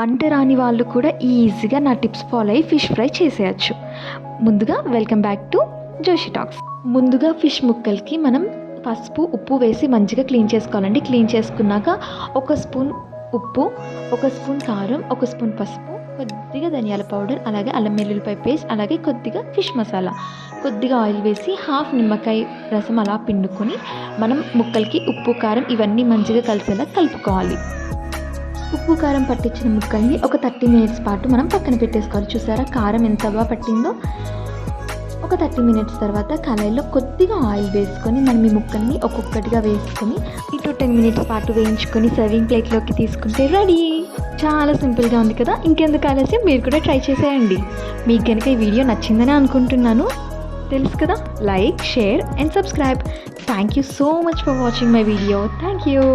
వంట రాని వాళ్ళు కూడా ఈజీగా నా టిప్స్ ఫాలో అయ్యి ఫిష్ ఫ్రై చేసేయచ్చు. ముందుగా welcome back to Joshi talks. ముందుగా ఫిష్ ముక్కలకి మనం పసుపు ఉప్పు వేసి మంచిగా క్లీన్ చేసుకోవాలండి. క్లీన్ చేసుకున్నాక 1 స్పూన్ ఉప్పు, 1 స్పూన్ కారం, 1 స్పూన్ పసుపు, కొద్దిగా ధనియాల పౌడర్, అలాగే అల్లం వెల్లుల్లిపాయ పేస్ట్, అలాగే కొద్దిగా ఫిష్ మసాలా, కొద్దిగా ఆయిల్ వేసి హాఫ్ నిమ్మకాయ రసం అలా పిండుకొని మనం ముక్కలకి ఉప్పు కారం ఇవన్నీ మంచిగా కలిసేలా కలుపుకోవాలి. ఉప్పు కారం పట్టించిన ముక్కల్ని ఒక 30 మినిట్స్ పాటు మనం పక్కన పెట్టేసుకోవాలి. చూసారా కారం ఎంత బాగా పట్టిందో. ఒక 30 మినిట్స్ తర్వాత కళాయిలో కొద్దిగా ఆయిల్ వేసుకొని మనం ఈ ముక్కల్ని ఒక్కొక్కటిగా వేసుకొని 10 మినిట్స్ పాటు వేయించుకొని సర్వింగ్ ప్లేట్లోకి తీసుకుంటే రెడీ. చాలా సింపుల్గా ఉంది కదా. ఇంకెందుకు ఆలస్యం, మీరు కూడా ట్రై చేసేయండి. మీకు కనుక ఈ వీడియో నచ్చిందని అనుకుంటున్నాను. తెలుసు కదా, like, share and subscribe. Thank you so much for watching my video. Thank you.